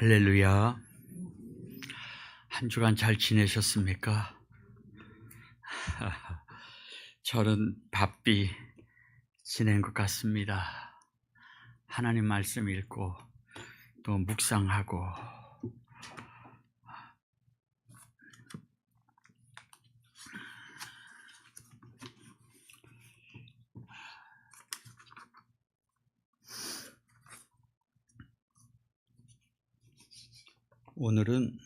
할렐루야. 한 주간 잘 지내셨습니까? 저는 바삐 지낸 것 같습니다. 하나님 말씀 읽고 또 묵상하고 오늘은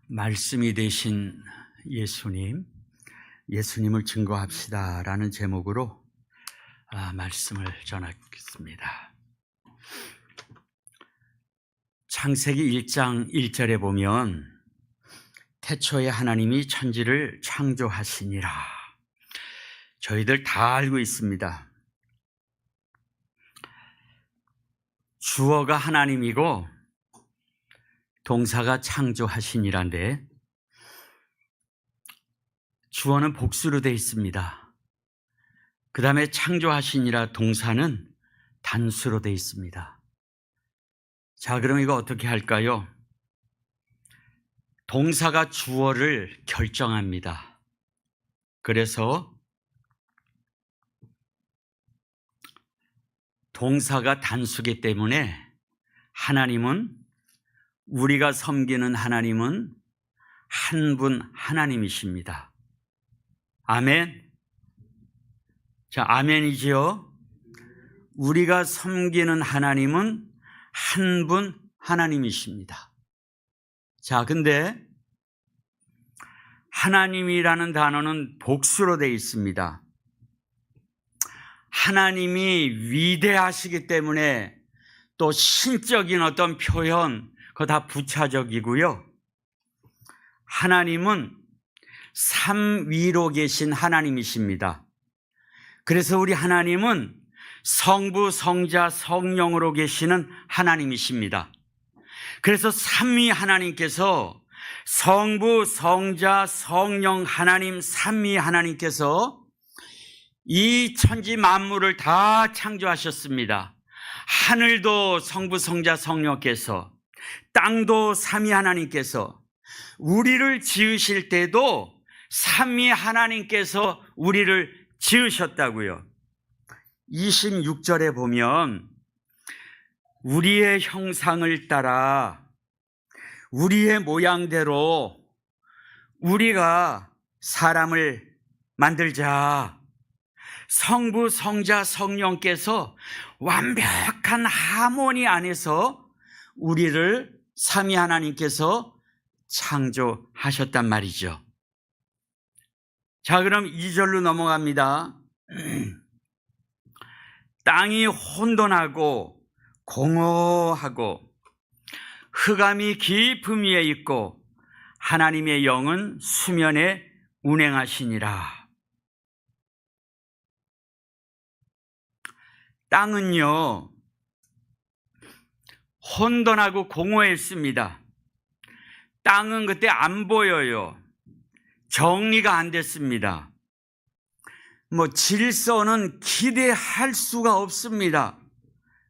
말씀이 되신 예수님을 증거합시다 라는 제목으로 말씀을 전하겠습니다. 창세기 1장 1절에 보면 태초에 하나님이 천지를 창조하시니라. 저희들 다 알고 있습니다. 주어가 하나님이고 동사가 창조하시니란데 주어는 복수로 되어 있습니다. 그 다음에 창조하시니라 동사는 단수로 되어 있습니다. 자, 그럼 이거 어떻게 할까요? 동사가 주어를 결정합니다. 그래서 동사가 단수기 때문에 우리가 섬기는 하나님은 한 분 하나님이십니다. 아멘. 자, 아멘이지요? 우리가 섬기는 하나님은 한 분 하나님이십니다. 자, 근데 하나님이라는 단어는 복수로 되어 있습니다. 하나님이 위대하시기 때문에 또 신적인 어떤 표현, 그거 다 부차적이고요. 하나님은 삼위로 계신 하나님이십니다. 그래서 우리 하나님은 성부, 성자, 성령으로 계시는 하나님이십니다. 그래서 삼위 하나님께서 성부, 성자, 성령 하나님 삼위 하나님께서 이 천지 만물을 다 창조하셨습니다. 하늘도 성부, 성자, 성령께서, 땅도 삼위 하나님께서, 우리를 지으실 때도 삼위 하나님께서 우리를 지으셨다고요. 26절에 보면 우리의 형상을 따라 우리의 모양대로 우리가 사람을 만들자. 성부, 성자, 성령께서 완벽한 하모니 안에서 우리를 삼위 하나님께서 창조하셨단 말이죠. 자, 그럼 2절로 넘어갑니다. 땅이 혼돈하고 공허하고 흑암이 깊음 위에 있고 하나님의 영은 수면에 운행하시니라. 땅은요, 혼돈하고 공허했습니다. 땅은 그때 안 보여요. 정리가 안 됐습니다. 질서는 기대할 수가 없습니다.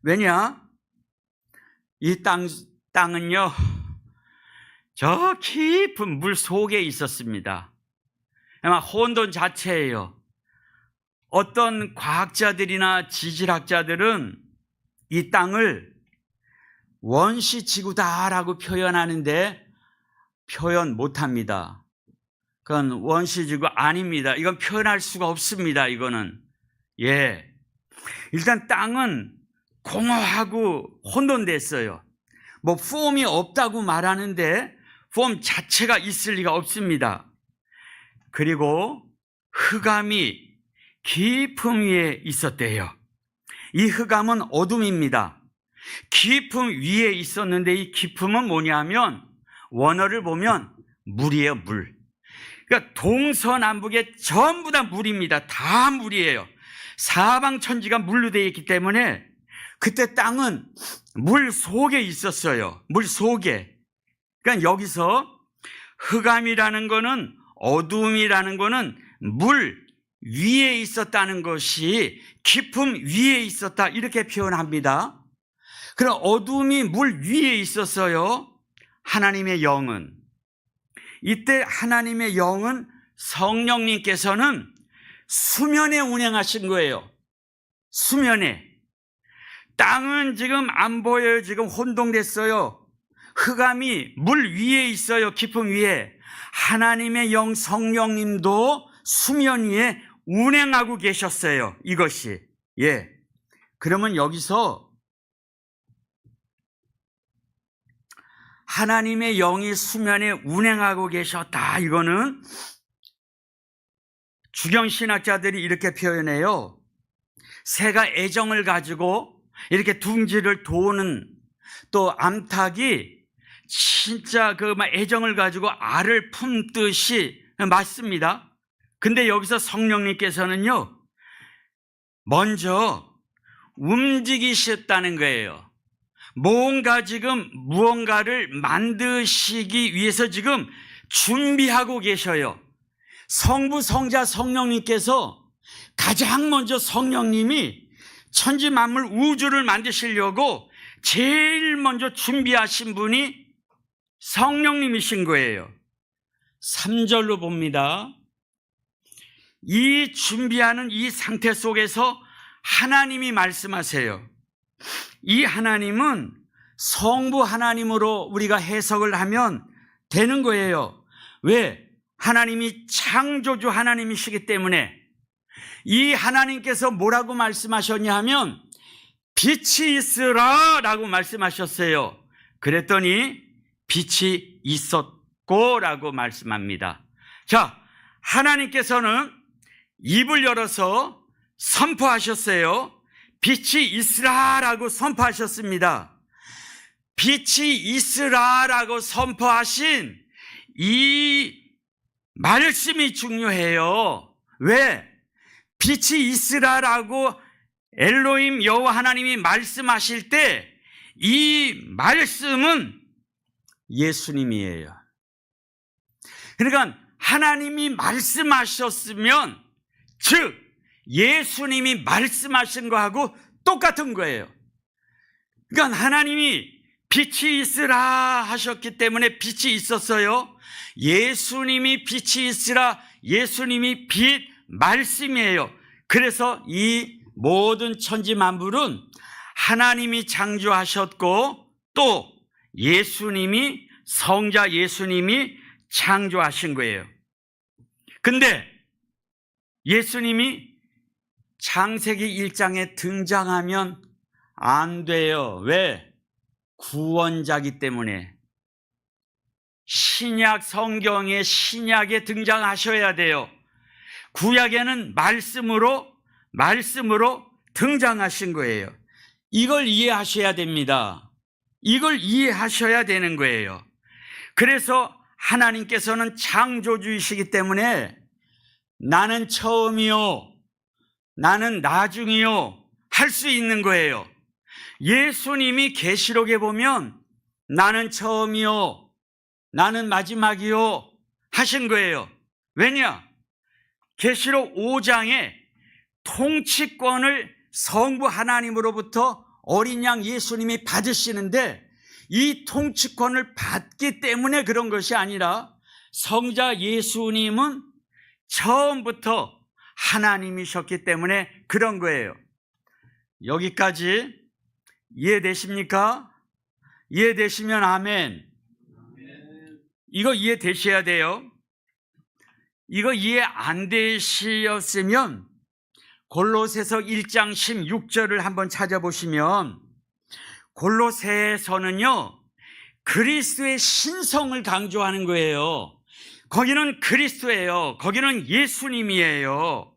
왜냐? 이 땅은요, 저 깊은 물 속에 있었습니다. 아마 혼돈 자체예요. 어떤 과학자들이나 지질학자들은 이 땅을 원시지구다라고 표현하는데 표현 못합니다. 그건 원시지구 아닙니다. 이건 표현할 수가 없습니다. 이거는. 일단 땅은 공허하고 혼돈됐어요. 폼이 없다고 말하는데 폼 자체가 있을 리가 없습니다. 그리고 흑암이 깊음 위에 있었대요. 이 흑암은 어둠입니다. 깊음 위에 있었는데 이 깊음은 뭐냐면 원어를 보면 물이에요, 물. 그러니까 동서남북에 전부 다 물입니다. 다 물이에요. 사방천지가 물로 되어 있기 때문에 그때 땅은 물 속에 있었어요. 물 속에. 그러니까 여기서 흑암이라는 거는, 어둠이라는 거는 물 위에 있었다는 것이 깊음 위에 있었다, 이렇게 표현합니다. 그럼 어둠이 물 위에 있었어요. 하나님의 영은, 이때 하나님의 영은 성령님께서는 수면에 운행하신 거예요. 수면에. 땅은 지금 안 보여요. 지금 혼동됐어요. 흑암이 물 위에 있어요. 깊음 위에. 하나님의 영 성령님도 수면 위에 운행하고 계셨어요. 이것이. 예. 그러면 여기서 하나님의 영이 수면에 운행하고 계셨다. 이거는 주경신학자들이 이렇게 표현해요. 새가 애정을 가지고 이렇게 둥지를 도는, 또 암탉이 진짜 애정을 가지고 알을 품듯이 맞습니다. 근데 여기서 성령님께서는요, 먼저 움직이셨다는 거예요. 무언가를 만드시기 위해서 지금 준비하고 계셔요. 성부, 성자, 성령님께서 가장 먼저 성령님이 천지 만물 우주를 만드시려고 제일 먼저 준비하신 분이 성령님이신 거예요. 3절로 봅니다. 이 준비하는 이 상태 속에서 하나님이 말씀하세요. 이 하나님은 성부 하나님으로 우리가 해석을 하면 되는 거예요. 왜? 하나님이 창조주 하나님이시기 때문에. 이 하나님께서 뭐라고 말씀하셨냐 하면 빛이 있으라 라고 말씀하셨어요. 그랬더니 빛이 있었고 라고 말씀합니다. 자, 하나님께서는 입을 열어서 선포하셨어요. 빛이 있으라 라고 선포하셨습니다. 빛이 있으라 라고 선포하신 이 말씀이 중요해요. 왜? 빛이 있으라 라고 엘로힘 여호와 하나님이 말씀하실 때 이 말씀은 예수님이에요. 그러니까 하나님이 말씀하셨으면, 즉 예수님이 말씀하신 거하고 똑같은 거예요. 그러니까 하나님이 빛이 있으라 하셨기 때문에 빛이 있었어요. 예수님이 빛이 있으라, 예수님이 빛 말씀이에요. 그래서 이 모든 천지 만물은 하나님이 창조하셨고 또 예수님이, 성자 예수님이 창조하신 거예요. 근데 예수님이 창세기 1장에 등장하면 안 돼요. 왜? 구원자기 때문에. 신약 성경의 신약에 등장하셔야 돼요. 구약에는 말씀으로 등장하신 거예요. 이걸 이해하셔야 됩니다. 이걸 이해하셔야 되는 거예요. 그래서 하나님께서는 창조주이시기 때문에 나는 처음이요, 나는 나중이요 할 수 있는 거예요. 예수님이 계시록에 보면 나는 처음이요, 나는 마지막이요 하신 거예요. 왜냐? 계시록 5장에 통치권을 성부 하나님으로부터 어린 양 예수님이 받으시는데, 이 통치권을 받기 때문에 그런 것이 아니라 성자 예수님은 처음부터 하나님이셨기 때문에 그런 거예요. 여기까지 이해되십니까? 이해되시면 아멘. 이거 이해되셔야 돼요. 이거 이해 안 되셨으면 골로새서 1장 16절을 한번 찾아보시면, 골로새에서는요 그리스도의 신성을 강조하는 거예요. 거기는 그리스도예요. 거기는 예수님이에요.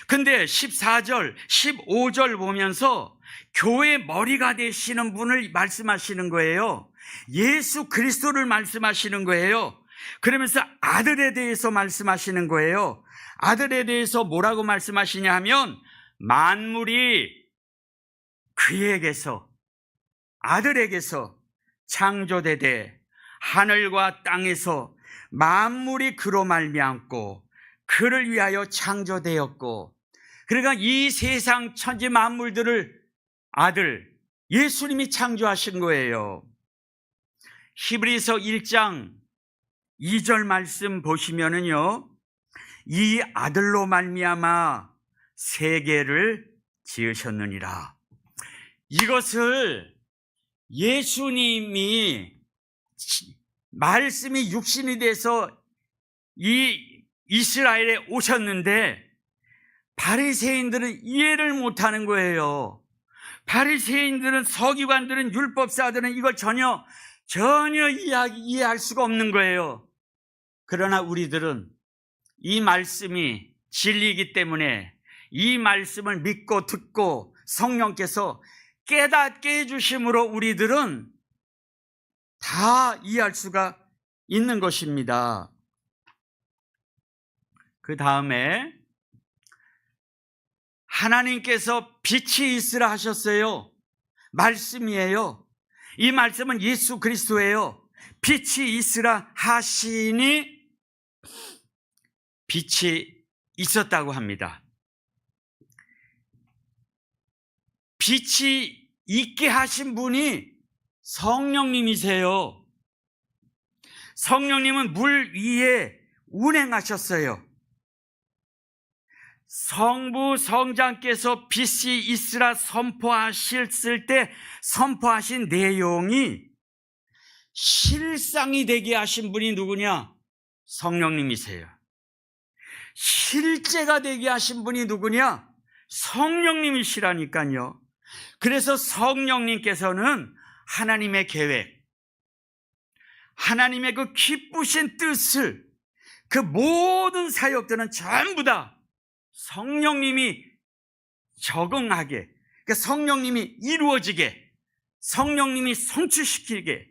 근데 14절, 15절 보면서 교회 머리가 되시는 분을 말씀하시는 거예요. 예수 그리스도를 말씀하시는 거예요. 그러면서 아들에 대해서 말씀하시는 거예요. 아들에 대해서 뭐라고 말씀하시냐 하면, 만물이 그에게서, 아들에게서 창조되되 하늘과 땅에서 만물이 그로 말미암고 그를 위하여 창조되었고, 그러니까 이 세상 천지 만물들을 아들 예수님이 창조하신 거예요. 히브리서 1장 2절 말씀 보시면은요, 이 아들로 말미암아 세계를 지으셨느니라. 이것을 예수님이 말씀이 육신이 돼서 이 이스라엘에 오셨는데 바리새인들은 이해를 못하는 거예요. 바리새인들은, 서기관들은, 율법사들은 이걸 전혀 이해할 수가 없는 거예요. 그러나 우리들은 이 말씀이 진리이기 때문에 이 말씀을 믿고 듣고 성령께서 깨닫게 해주심으로 우리들은 다 이해할 수가 있는 것입니다. 그 다음에 하나님께서 빛이 있으라 하셨어요. 말씀이에요. 이 말씀은 예수 그리스도예요. 빛이 있으라 하시니 빛이 있었다고 합니다. 빛이 있게 하신 분이 성령님이세요. 성령님은 물 위에 운행하셨어요. 성부 성자께서 빛이 있으라 선포하셨을 때 선포하신 내용이 실상이 되게 하신 분이 누구냐? 성령님이세요. 실제가 되게 하신 분이 누구냐? 성령님이시라니까요. 그래서 성령님께서는 하나님의 계획, 하나님의 그 기쁘신 뜻을, 그 모든 사역들은 전부 다 성령님이 적응하게, 그러니까 성령님이 이루어지게, 성령님이 성취시키게,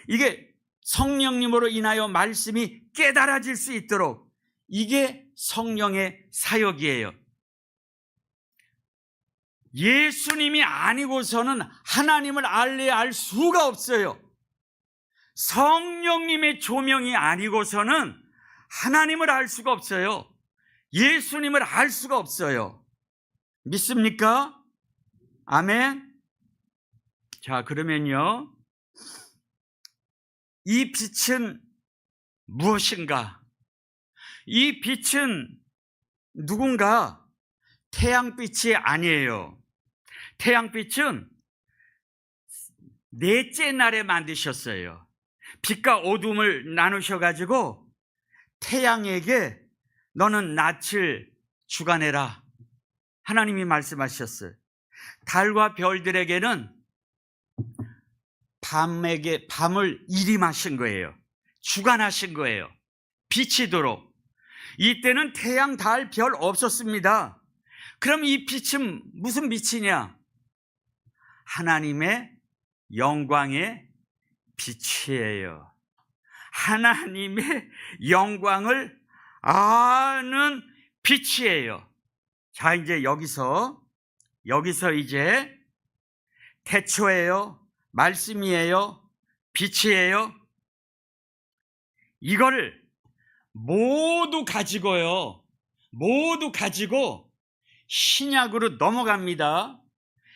이게 성령님으로 인하여 말씀이 깨달아질 수 있도록, 이게 성령의 사역이에요. 예수님이 아니고서는 하나님을 알 수가 없어요. 성령님의 조명이 아니고서는 하나님을 알 수가 없어요. 예수님을 알 수가 없어요. 믿습니까? 아멘. 자, 그러면요, 이 빛은 무엇인가? 이 빛은 누군가? 태양빛이 아니에요. 태양빛은 넷째 날에 만드셨어요. 빛과 어둠을 나누셔가지고 태양에게 너는 낯을 주관해라, 하나님이 말씀하셨어요. 달과 별들에게는 밤을 일임하신 거예요. 주관하신 거예요. 비치도록. 이때는 태양, 달, 별 없었습니다. 그럼 이 빛은 무슨 빛이냐? 하나님의 영광의 빛이에요. 하나님의 영광을 아는 빛이에요. 자, 이제 여기서 이제 태초예요, 말씀이에요, 빛이에요. 이거를 모두 가지고 신약으로 넘어갑니다.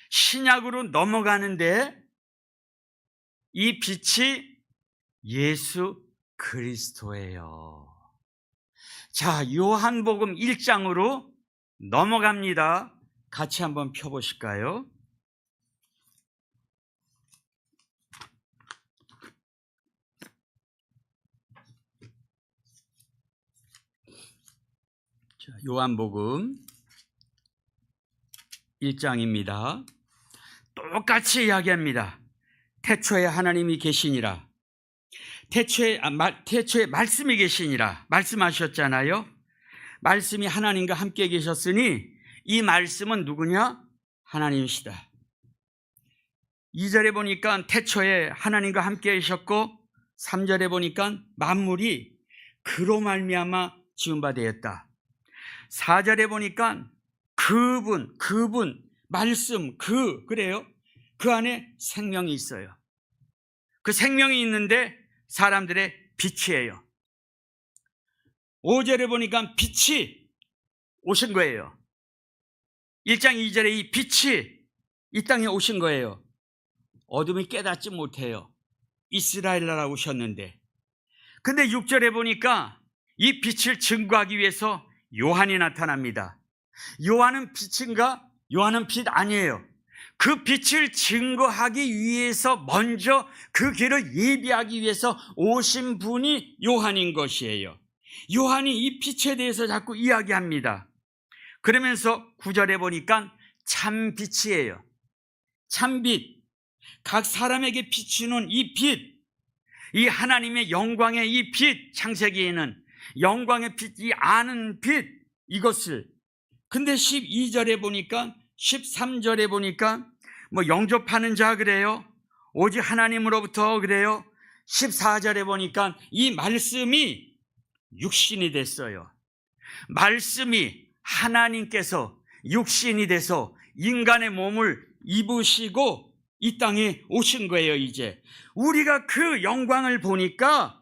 신약으로 넘어가는데 이 빛이 예수 그리스도예요. 자, 요한복음 1장으로 넘어갑니다. 같이 한번 펴보실까요? 자, 요한복음 1장입니다. 똑같이 이야기합니다. 태초에 하나님이 계시니라. 태초에 말씀이 계시니라 말씀하셨잖아요. 말씀이 하나님과 함께 계셨으니 이 말씀은 누구냐? 하나님이시다. 2절에 보니까 태초에 하나님과 함께 계셨고, 3절에 보니까 만물이 그로 말미암아 지은 바 되었다. 4절에 보니까 그분, 말씀, 그래요. 그 안에 생명이 있어요. 그 생명이 있는데 사람들의 빛이에요. 5절에 보니까 빛이 오신 거예요. 1장 2절에 이 빛이 이 땅에 오신 거예요. 어둠이 깨닫지 못해요. 이스라엘 나라 오셨는데, 근데 6절에 보니까 이 빛을 증거하기 위해서 요한이 나타납니다. 요한은 빛인가? 요한은 빛 아니에요. 그 빛을 증거하기 위해서 먼저 그 길을 예비하기 위해서 오신 분이 요한인 것이에요. 요한이 이 빛에 대해서 자꾸 이야기합니다. 그러면서 9절에 보니까 참빛이에요. 참빛, 각 사람에게 비추는 이 빛, 이 하나님의 영광의 이 빛, 창세기에는 영광의 빛, 이 아는 빛, 이것을. 근데 12절에 보니까, 13절에 보니까 뭐 영접하는 자 그래요. 오직 하나님으로부터 그래요. 14절에 보니까 이 말씀이 육신이 됐어요. 말씀이 하나님께서 육신이 돼서 인간의 몸을 입으시고 이 땅에 오신 거예요. 이제 우리가 그 영광을 보니까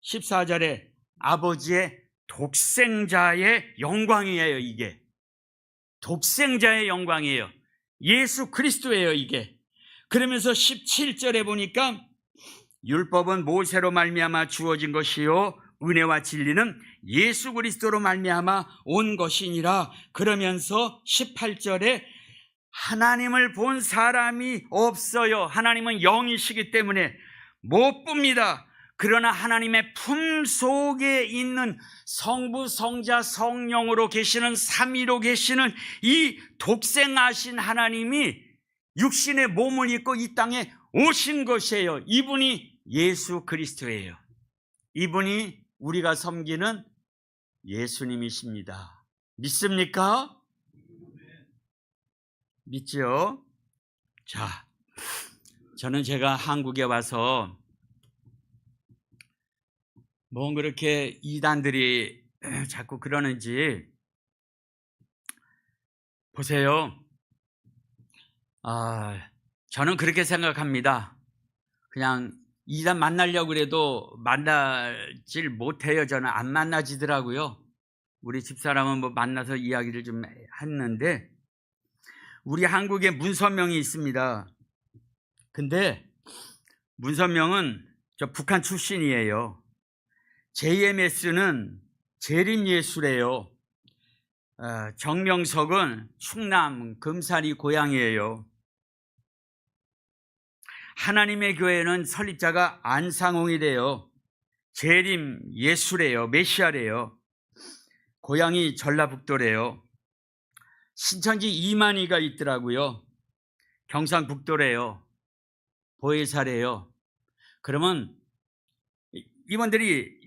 14절에 아버지의 독생자의 영광이에요. 이게 독생자의 영광이에요. 예수 그리스도예요. 이게. 그러면서 17절에 보니까 율법은 모세로 말미암아 주어진 것이요 은혜와 진리는 예수 그리스도로 말미암아 온 것이니라. 그러면서 18절에 하나님을 본 사람이 없어요. 하나님은 영이시기 때문에 못 봅니다. 그러나 하나님의 품 속에 있는 성부, 성자, 성령으로 계시는 삼위로 계시는 이 독생하신 하나님이 육신의 몸을 입고 이 땅에 오신 것이에요. 이분이 예수 그리스도예요. 이분이 우리가 섬기는 예수님이십니다. 믿습니까? 믿죠? 자, 저는 제가 한국에 와서 뭐 그렇게 이단들이 자꾸 그러는지 보세요. 저는 그렇게 생각합니다. 그냥 이단 만나려고 그래도 만나질 못해요. 저는 안 만나지더라고요. 우리 집사람은 뭐 만나서 이야기를 좀 했는데, 우리 한국에 문선명이 있습니다. 근데 문선명은 저 북한 출신이에요. JMS는 재림예수래요. 정명석은 충남 금산이 고향이에요. 하나님의 교회는 설립자가 안상홍이래요. 재림예수래요. 메시아래요. 고향이 전라북도래요. 신천지 이만희가 있더라고요. 경상북도래요. 보혜사래요. 그러면 이분들이,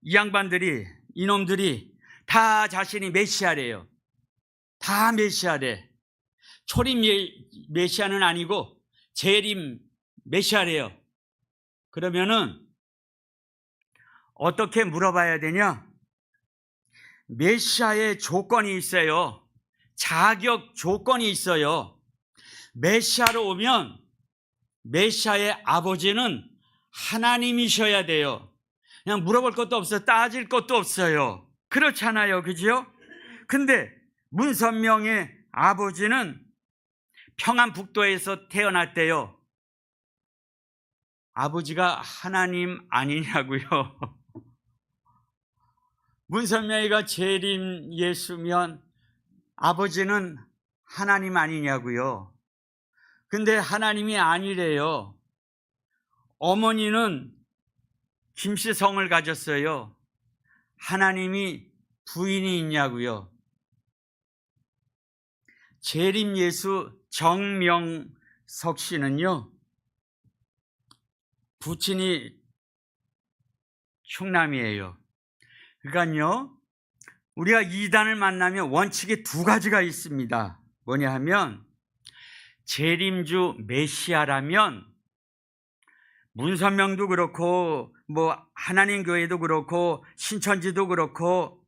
이 양반들이, 이놈들이 다 자신이 메시아래요. 다 메시아래. 초림 메시아는 아니고 재림 메시아래요. 그러면은 어떻게 물어봐야 되냐? 메시아의 조건이 있어요. 자격 조건이 있어요. 메시아로 오면 메시아의 아버지는 하나님이셔야 돼요. 그냥 물어볼 것도 없어요. 따질 것도 없어요. 그렇잖아요. 그죠? 근데 문선명의 아버지는 평안북도에서 태어났대요. 아버지가 하나님 아니냐고요. 문선명이가 재림 예수면 아버지는 하나님 아니냐고요. 근데 하나님이 아니래요. 어머니는 김씨성을 가졌어요. 하나님이 부인이 있냐고요. 재림 예수 정명석 씨는요, 부친이 충남이에요. 그러니까요, 우리가 이단을 만나면 원칙이 두 가지가 있습니다. 뭐냐 하면, 재림주 메시아라면 문선명도 그렇고 뭐 하나님 교회도 그렇고 신천지도 그렇고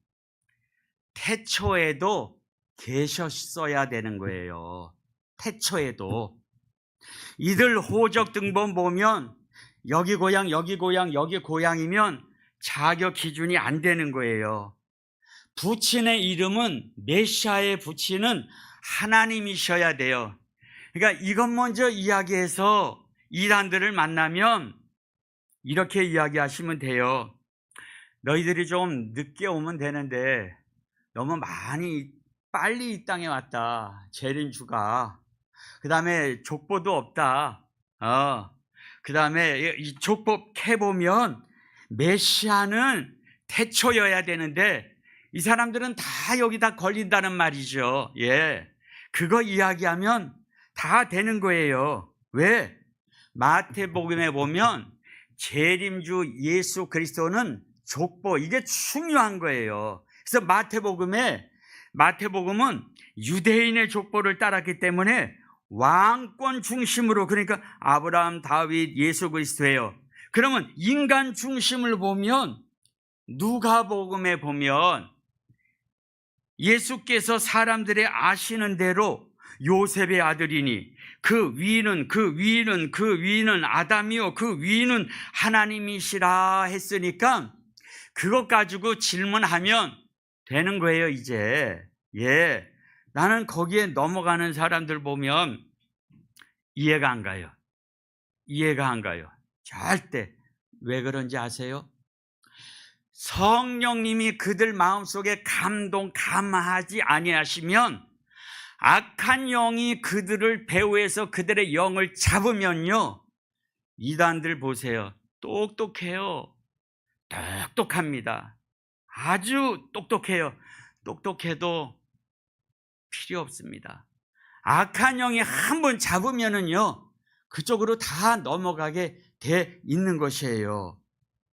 태초에도 계셨어야 되는 거예요. 태초에도. 이들 호적 등본 보면 여기 고향, 여기 고향, 여기 고향이면 자격 기준이 안 되는 거예요. 부친의 이름은, 메시아의 부친은 하나님이셔야 돼요. 그러니까 이것 먼저 이야기해서 이단들을 만나면 이렇게 이야기하시면 돼요. 너희들이 좀 늦게 오면 되는데 너무 빨리 이 땅에 왔다. 재림주가. 그 다음에 족보도 없다. 그 다음에 이 족보 캐보면 메시아는 태초여야 되는데 이 사람들은 다 여기다 걸린다는 말이죠. 예. 그거 이야기하면 다 되는 거예요. 왜? 마태복음에 보면 재림주 예수 그리스도는 족보, 이게 중요한 거예요. 그래서 마태복음은 유대인의 족보를 따랐기 때문에 왕권 중심으로, 그러니까 아브라함, 다윗, 예수 그리스도예요. 그러면 인간 중심을 보면 누가복음에 보면 예수께서 사람들의 아시는 대로 요셉의 아들이니 그 위는 아담이요 그 위는 하나님이시라 했으니까 그것 가지고 질문하면 되는 거예요. 이제 나는 거기에 넘어가는 사람들 보면 이해가 안 가요. 절대. 왜 그런지 아세요? 성령님이 그들 마음속에 감하지 아니하시면 악한 영이 그들을 배후에서 그들의 영을 잡으면요, 이단들 보세요. 똑똑해요. 똑똑합니다. 아주 똑똑해요. 똑똑해도 필요 없습니다. 악한 영이 한번 잡으면은요, 그쪽으로 다 넘어가게 돼 있는 것이에요.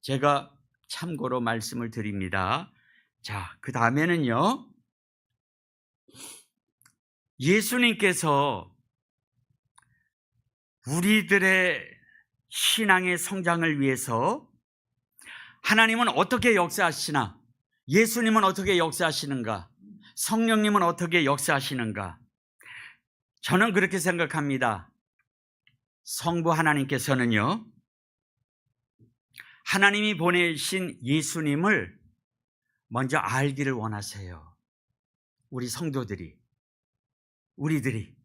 제가 참고로 말씀을 드립니다. 자, 그 다음에는요, 예수님께서 우리들의 신앙의 성장을 위해서 하나님은 어떻게 역사하시나, 예수님은 어떻게 역사하시는가, 성령님은 어떻게 역사하시는가. 저는 그렇게 생각합니다. 성부 하나님께서는요, 하나님이 보내신 예수님을 먼저 알기를 원하세요. 우리 성도들이, 우리들이,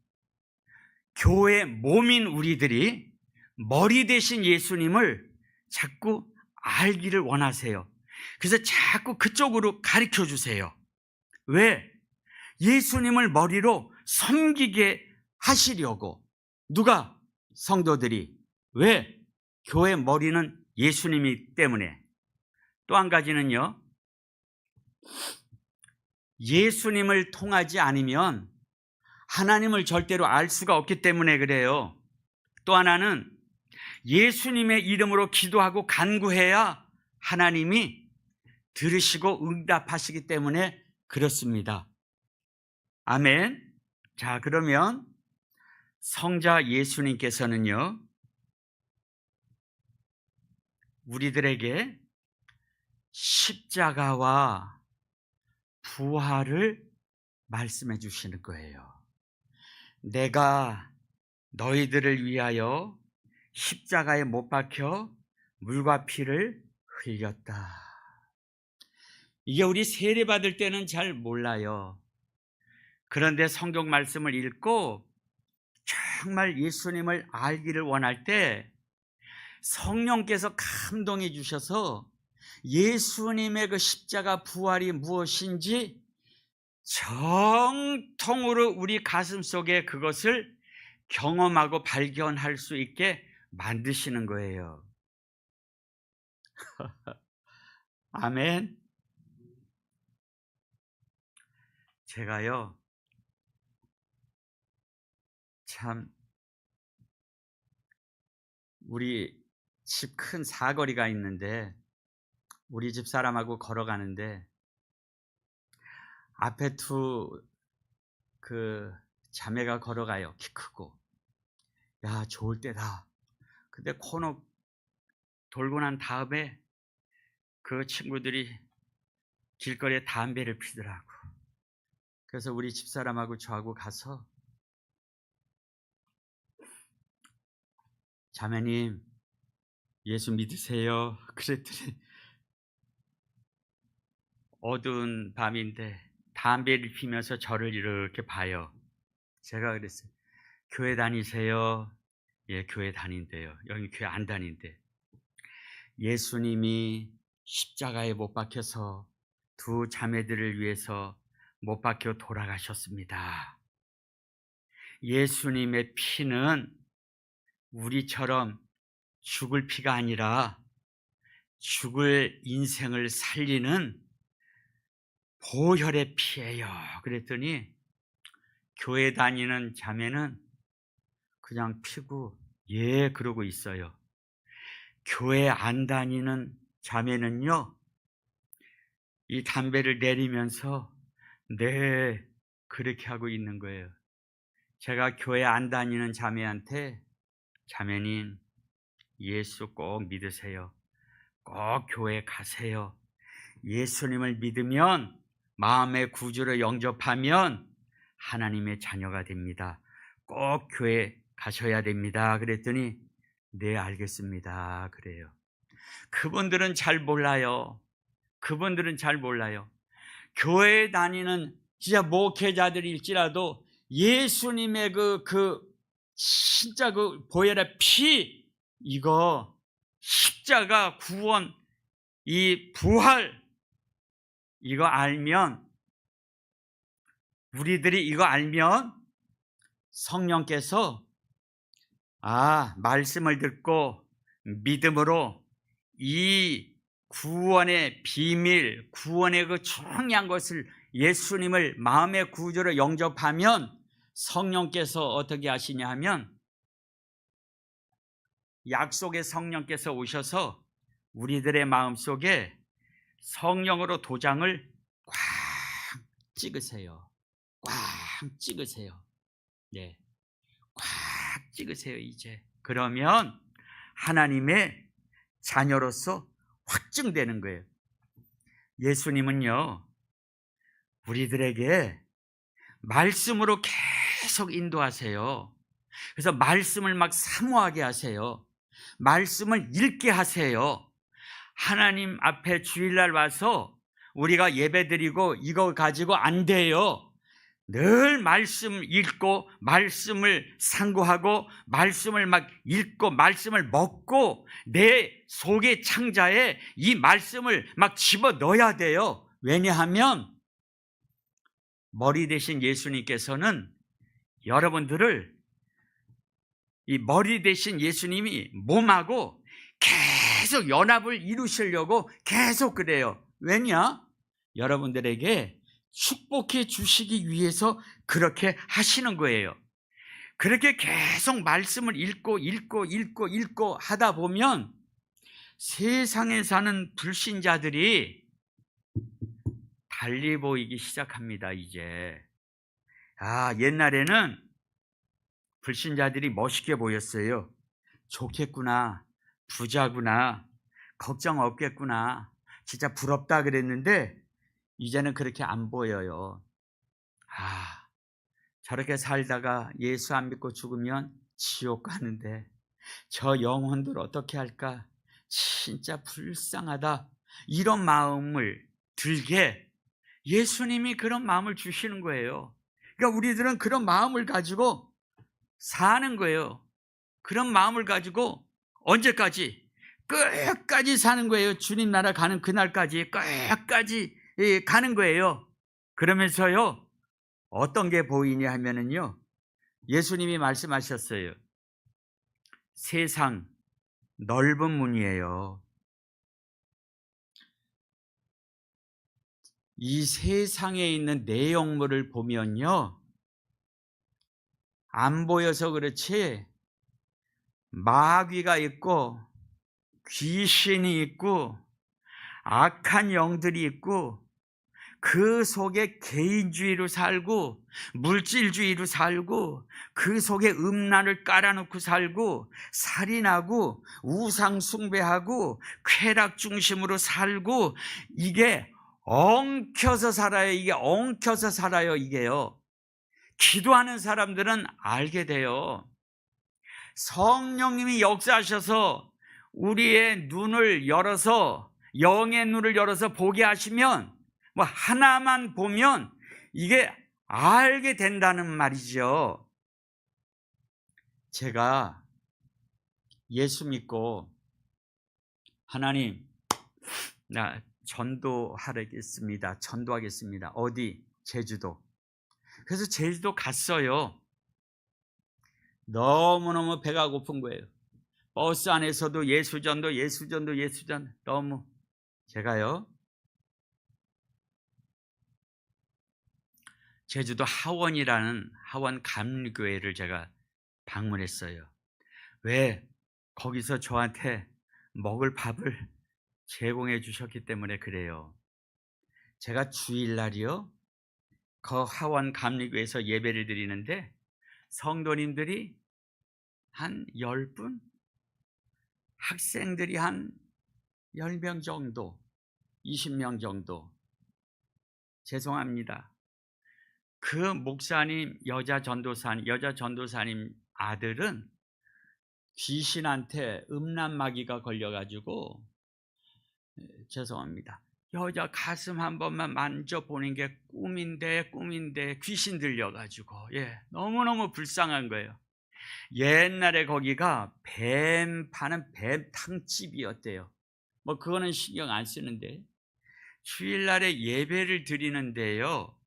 교회 몸인 우리들이 머리 대신 예수님을 자꾸 알기를 원하세요. 그래서 자꾸 그쪽으로 가르쳐 주세요. 왜? 예수님을 머리로 섬기게 하시려고. 누가? 성도들이. 왜? 교회 머리는 예수님이기 때문에. 또 한 가지는요, 예수님을 통하지 않으면 하나님을 절대로 알 수가 없기 때문에 그래요. 또 하나는 예수님의 이름으로 기도하고 간구해야 하나님이 들으시고 응답하시기 때문에 그렇습니다. 아멘. 자, 그러면 성자 예수님께서는요, 우리들에게 십자가와 부활을 말씀해 주시는 거예요. 내가 너희들을 위하여 십자가에 못 박혀 물과 피를 흘렸다. 이게 우리 세례 받을 때는 잘 몰라요. 그런데 성경 말씀을 읽고 정말 예수님을 알기를 원할 때 성령께서 감동해 주셔서 예수님의 그 십자가 부활이 무엇인지 정통으로 우리 가슴 속에 그것을 경험하고 발견할 수 있게 만드시는 거예요. 아멘. 제가요, 참 우리 집 큰 사거리가 있는데 우리 집 사람하고 걸어가는데 앞에 그 자매가 걸어가요. 키 크고. 야, 좋을 때다. 근데 코너 돌고 난 다음에 그 친구들이 길거리에 담배를 피더라고. 그래서 우리 집사람하고 저하고 가서, 자매님 예수 믿으세요? 그랬더니 어두운 밤인데 담배를 피면서 저를 이렇게 봐요. 제가 그랬어요. 교회 다니세요? 예, 교회 다닌대요. 여기 교회 안 다닌대. 예수님이 십자가에 못 박혀서 두 자매들을 위해서 못 박혀 돌아가셨습니다. 예수님의 피는 우리처럼 죽을 피가 아니라 죽을 인생을 살리는 보혈의 피예요. 그랬더니 교회 다니는 자매는 그냥 피고 예 그러고 있어요. 교회 안 다니는 자매는요, 이 담배를 내리면서 네 그렇게 하고 있는 거예요. 제가 교회 안 다니는 자매한테 자매님 예수 꼭 믿으세요. 꼭 교회 가세요. 예수님을 믿으면 마음의 구주를 영접하면 하나님의 자녀가 됩니다. 꼭 교회 가셔야 됩니다. 그랬더니 네 알겠습니다. 그래요. 그분들은 잘 몰라요. 그분들은 잘 몰라요. 교회 다니는 진짜 목회자들일지라도 예수님의 진짜 그 보혈의 피, 이거 십자가 구원, 이 부활, 이거 알면, 우리들이 이거 알면 성령께서 말씀을 듣고 믿음으로 이 구원의 비밀, 구원의 그 중요한 것을 예수님을 마음의 구주로 영접하면 성령께서 어떻게 하시냐 하면 약속의 성령께서 오셔서 우리들의 마음속에 성령으로 도장을 꽉 찍으세요. 꽉 찍으세요. 네, 꽉 찍으세요. 이제 그러면 하나님의 자녀로서 확증되는 거예요. 예수님은요, 우리들에게 말씀으로 계속 인도하세요. 그래서 말씀을 막 사모하게 하세요. 말씀을 읽게 하세요. 하나님 앞에 주일날 와서 우리가 예배드리고 이거 가지고 안 돼요. 늘 말씀 읽고 말씀을 상고하고 말씀을 막 읽고 말씀을 먹고 내 속의 창자에 이 말씀을 막 집어넣어야 돼요. 왜냐하면 머리 대신 예수님께서는 여러분들을 이 머리 대신 예수님이 몸하고 계속 연합을 이루시려고 계속 그래요. 왜냐? 여러분들에게 축복해 주시기 위해서 그렇게 하시는 거예요. 그렇게 계속 말씀을 읽고 하다 보면 세상에 사는 불신자들이 달리 보이기 시작합니다. 이제 옛날에는 불신자들이 멋있게 보였어요. 좋겠구나, 부자구나, 걱정 없겠구나, 진짜 부럽다 그랬는데 이제는 그렇게 안 보여요. 저렇게 살다가 예수 안 믿고 죽으면 지옥 가는데 저 영혼들 어떻게 할까? 진짜 불쌍하다. 이런 마음을 들게 예수님이 그런 마음을 주시는 거예요. 그러니까 우리들은 그런 마음을 가지고 사는 거예요. 그런 마음을 가지고 언제까지? 끝까지 사는 거예요. 주님 나라 가는 그날까지 끝까지 가는 거예요. 그러면서요, 어떤 게 보이냐 하면은요, 예수님이 말씀하셨어요. 세상 넓은 문이에요. 이 세상에 있는 내용물을 보면요, 안 보여서 그렇지 마귀가 있고 귀신이 있고 악한 영들이 있고 그 속에 개인주의로 살고 물질주의로 살고 그 속에 음란을 깔아놓고 살고 살인하고 우상 숭배하고 쾌락 중심으로 살고 이게 엉켜서 살아요. 이게 엉켜서 살아요. 이게요. 기도하는 사람들은 알게 돼요. 성령님이 역사하셔서 우리의 눈을 열어서 영의 눈을 열어서 보게 하시면 뭐 하나만 보면 이게 알게 된다는 말이죠. 제가 예수 믿고 하나님, 나 전도하겠습니다. 전도하겠습니다. 어디? 제주도. 그래서 제주도 갔어요. 너무너무 배가 고픈 거예요. 버스 안에서도 예수전도 너무. 제가요, 제주도 하원이라는 하원 감리교회를 제가 방문했어요. 왜? 거기서 저한테 먹을 밥을 제공해 주셨기 때문에 그래요. 제가 주일날이요, 그 하원 감리교회에서 예배를 드리는데 성도님들이 한 10분, 학생들이 한 10명 정도, 20명 정도. 죄송합니다. 그 목사님, 여자 전도사님 아들은 귀신한테 음란마귀가 걸려가지고, 죄송합니다, 여자 가슴 한 번만 만져보는 게 꿈인데 귀신 들려가지고, 너무너무 불쌍한 거예요. 옛날에 거기가 뱀 파는 뱀탕집이었대요. 뭐 그거는 신경 안 쓰는데, 주일날에 예배를 드리는데요,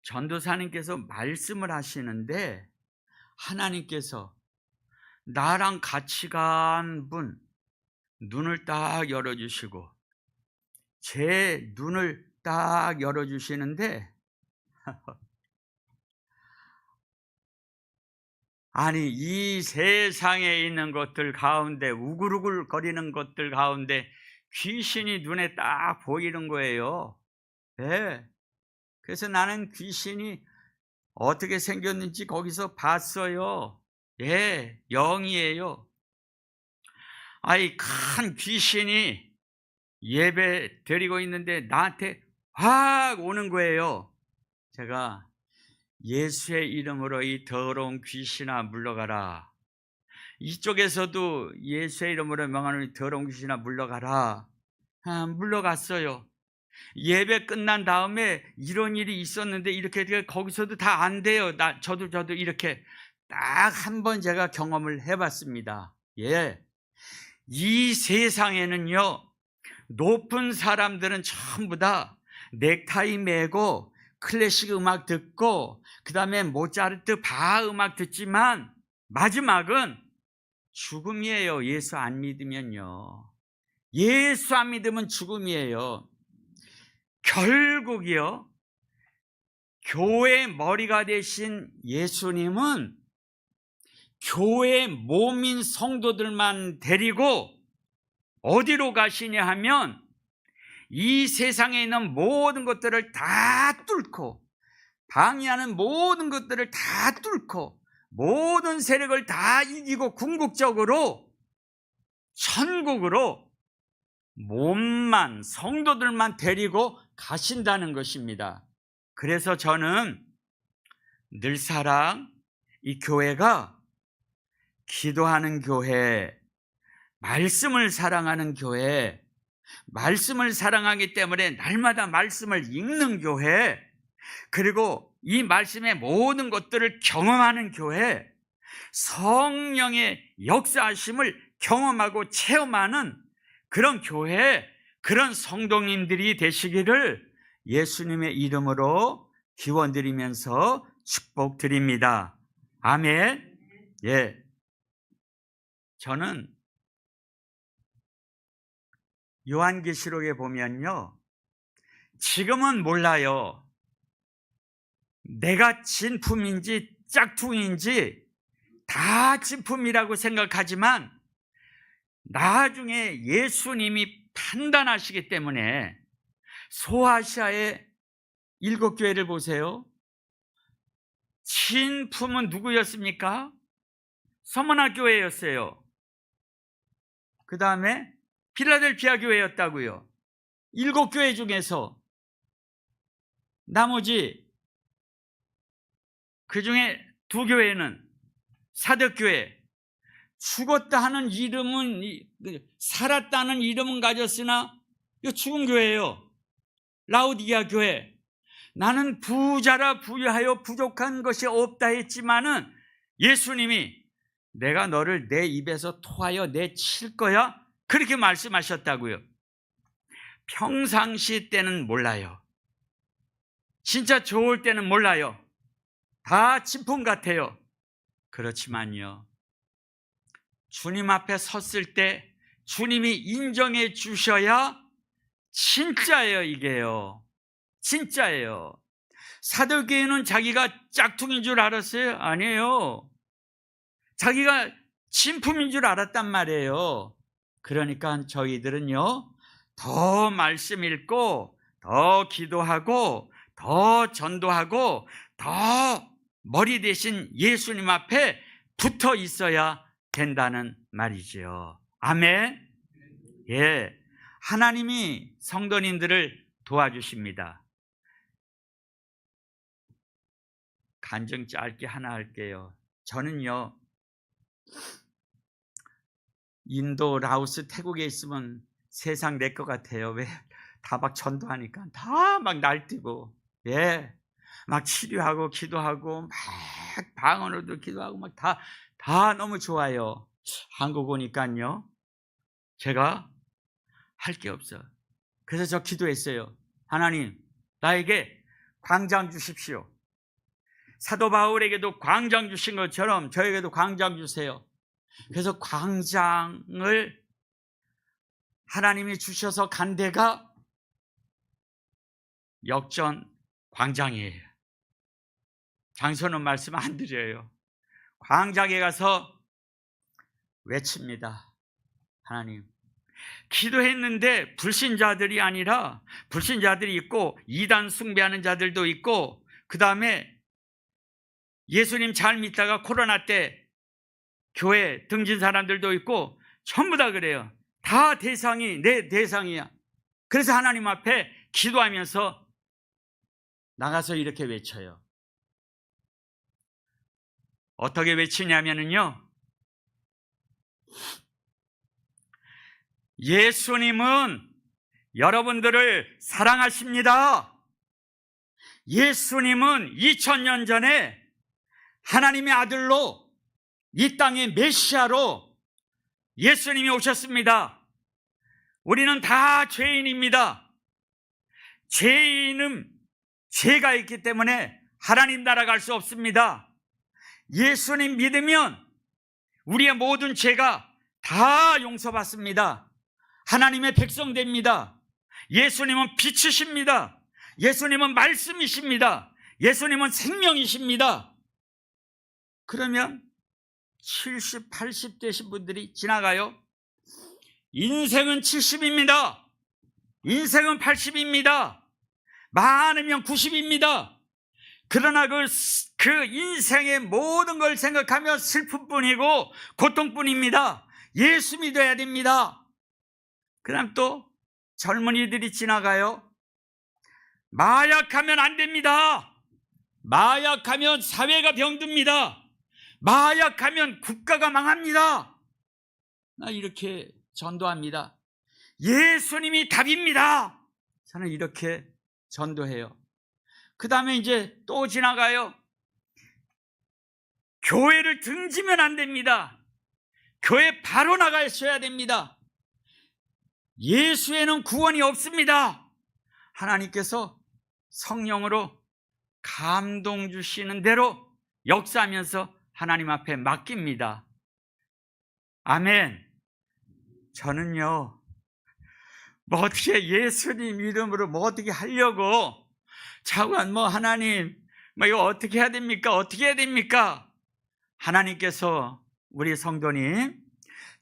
전도사님께서 말씀을 하시는데 하나님께서 나랑 같이 간 분 눈을 딱 열어주시고 제 눈을 딱 열어주시는데 아니, 이 세상에 있는 것들 가운데, 우글우글 거리는 것들 가운데 귀신이 눈에 딱 보이는 거예요. 네. 그래서 나는 귀신이 어떻게 생겼는지 거기서 봤어요. 영이에요. 아이, 큰 귀신이 예배 드리고 있는데 나한테 확 오는 거예요. 제가 예수의 이름으로 이 더러운 귀신아 물러가라. 이쪽에서도 예수의 이름으로 명하는 이 더러운 귀신아 물러가라. 물러갔어요. 예배 끝난 다음에 이런 일이 있었는데 이렇게 거기서도 다 안 돼요. 저도 이렇게 딱 한 번 제가 경험을 해봤습니다. 이 세상에는요, 높은 사람들은 전부 다 넥타이 매고 클래식 음악 듣고 그 다음에 모차르트 바 음악 듣지만 마지막은 죽음이에요. 예수 안 믿으면요. 예수 안 믿으면 죽음이에요. 결국이요, 교회 머리가 되신 예수님은 교회 몸인 성도들만 데리고 어디로 가시냐 하면 이 세상에 있는 모든 것들을 다 뚫고, 방해하는 모든 것들을 다 뚫고 모든 세력을 다 이기고 궁극적으로 천국으로 몸만, 성도들만 데리고 가신다는 것입니다. 그래서 저는 늘사랑 이 교회가 기도하는 교회, 말씀을 사랑하는 교회, 말씀을 사랑하기 때문에 날마다 말씀을 읽는 교회, 그리고 이 말씀의 모든 것들을 경험하는 교회, 성령의 역사하심을 경험하고 체험하는 그런 교회, 그런 성도님들이 되시기를 예수님의 이름으로 기원드리면서 축복드립니다. 아멘. 저는 요한계시록에 보면요, 지금은 몰라요. 내가 진품인지 짝퉁인지 다 진품이라고 생각하지만 나중에 예수님이 판단하시기 때문에 소아시아의 7교회를 보세요. 진품은 누구였습니까? 서머나 교회였어요. 그 다음에 필라델피아 교회였다고요. 7교회 중에서 나머지 그 중에 2교회는 사역교회, 죽었다 하는 이름은, 살았다는 이름은 가졌으나 이거 죽은 교회예요. 라우디게아 교회, 나는 부자라 부유하여 부족한 것이 없다 했지만은 예수님이 내가 너를 내 입에서 토하여 내칠 거야? 그렇게 말씀하셨다고요. 평상시 때는 몰라요. 진짜 좋을 때는 몰라요. 다 진품 같아요. 그렇지만요, 주님 앞에 섰을 때 주님이 인정해 주셔야 진짜예요. 이게요, 진짜예요. 사도계는 자기가 짝퉁인 줄 알았어요? 아니에요. 자기가 진품인 줄 알았단 말이에요. 그러니까 저희들은요, 더 말씀 읽고 더 기도하고 더 전도하고 더 머리 대신 예수님 앞에 붙어 있어야 된다는 말이죠. 아멘. 예, 하나님이 성도님들을 도와주십니다. 간증 짧게 하나 할게요. 저는요, 인도, 라오스, 태국에 있으면 세상 내 것 같아요. 왜? 다 막 전도하니까 다 막 날뛰고, 예, 막 치료하고 기도하고 막 방언으로도 기도하고 막 다 너무 좋아요. 한국 오니까요, 제가 할 게 없어. 그래서 저 기도했어요. 하나님, 나에게 광장 주십시오. 사도 바울에게도 광장 주신 것처럼 저에게도 광장 주세요. 그래서 광장을 하나님이 주셔서 간 데가 역전 광장이에요. 장소는 말씀 안 드려요. 광장에 가서 외칩니다. 하나님, 기도했는데 불신자들이 아니라, 불신자들이 있고 이단 숭배하는 자들도 있고, 그 다음에 예수님 잘 믿다가 코로나 때 교회 등진 사람들도 있고, 전부 다 그래요. 다 대상이 내 대상이야. 그래서 하나님 앞에 기도하면서 나가서 이렇게 외쳐요. 어떻게 외치냐면요, 예수님은 여러분들을 사랑하십니다. 예수님은 2000년 전에 하나님의 아들로 이 땅의 메시아로 예수님이 오셨습니다. 우리는 다 죄인입니다. 죄인은 죄가 있기 때문에 하나님 나라 갈 수 없습니다. 예수님 믿으면 우리의 모든 죄가 다 용서받습니다. 하나님의 백성 됩니다. 예수님은 빛이십니다. 예수님은 말씀이십니다. 예수님은 생명이십니다. 그러면 70, 80 되신 분들이 지나가요. 인생은 70입니다. 인생은 80입니다. 많으면 90입니다. 그러나 그 인생의 모든 걸 생각하며 슬픔뿐이고 고통뿐입니다. 예수 믿어야 됩니다. 그 다음 또 젊은이들이 지나가요. 마약하면 안 됩니다. 마약하면 사회가 병듭니다. 마약하면 국가가 망합니다. 나 이렇게 전도합니다. 예수님이 답입니다. 저는 이렇게 전도해요. 그 다음에 이제 또 지나가요. 교회를 등지면 안 됩니다. 교회 바로 나가셔야 됩니다. 예수에는 구원이 없습니다. 하나님께서 성령으로 감동 주시는 대로 역사하면서 하나님 앞에 맡깁니다. 아멘. 저는요, 뭐 어떻게 예수님 이름으로 뭐 어떻게 하려고 자꾸만 뭐 하나님 뭐 이거 어떻게 해야 됩니까? 어떻게 해야 됩니까? 하나님께서 우리 성도님,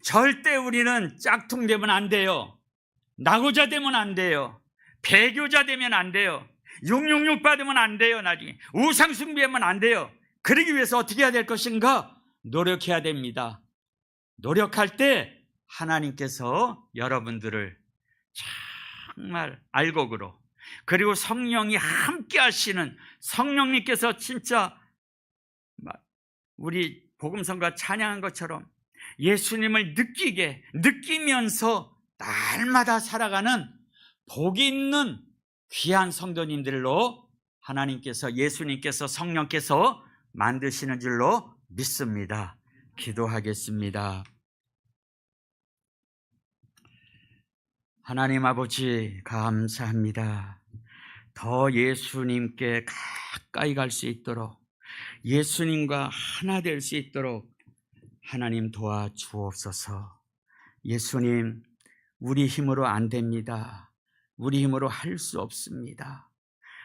절대 우리는 짝퉁 되면 안 돼요. 나고자 되면 안 돼요. 배교자 되면 안 돼요. 666 받으면 안 돼요. 나중에 우상 숭배하면 안 돼요. 그러기 위해서 어떻게 해야 될 것인가? 노력해야 됩니다. 노력할 때 하나님께서 여러분들을 정말 알곡으로, 그리고 성령이 함께 하시는 성령님께서 진짜 우리 복음성가 찬양한 것처럼 예수님을 느끼면서 날마다 살아가는 복 있는 귀한 성도님들로 하나님께서, 예수님께서, 성령께서 만드시는 줄로 믿습니다. 기도하겠습니다. 하나님 아버지, 감사합니다. 더 예수님께 가까이 갈 수 있도록, 예수님과 하나 될 수 있도록 하나님 도와주옵소서. 예수님, 우리 힘으로 안 됩니다. 우리 힘으로 할 수 없습니다.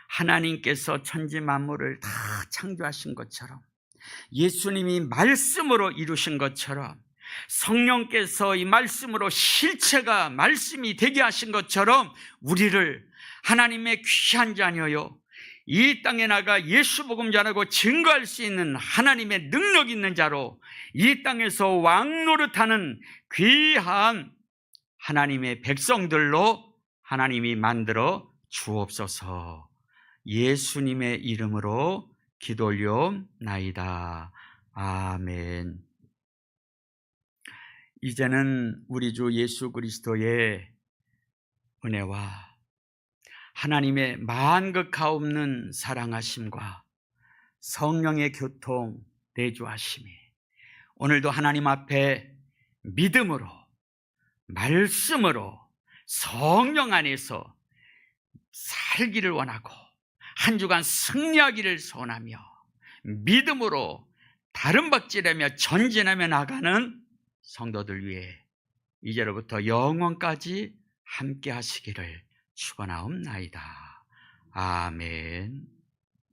하나님께서 천지 만물을 다 창조하신 것처럼, 예수님이 말씀으로 이루신 것처럼, 성령께서 이 말씀으로 실체가 말씀이 되게 하신 것처럼 우리를 하나님의 귀한 자녀요, 이 땅에 나가 예수 복음 전하고 증거할 수 있는 하나님의 능력 있는 자로 이 땅에서 왕노릇하는 귀한 하나님의 백성들로 하나님이 만들어 주옵소서. 예수님의 이름으로 기도 올려옵나이다. 아멘. 이제는 우리 주 예수 그리스도의 은혜와 하나님의 만극하옵는 사랑하심과 성령의 교통 내주하심이 오늘도 하나님 앞에 믿음으로, 말씀으로, 성령 안에서 살기를 원하고 한 주간 승리하기를 소원하며 믿음으로 다름박질하며 전진하며 나가는 성도들 위해 이제로부터 영원까지 함께 하시기를 축원하옵나이다. 아멘.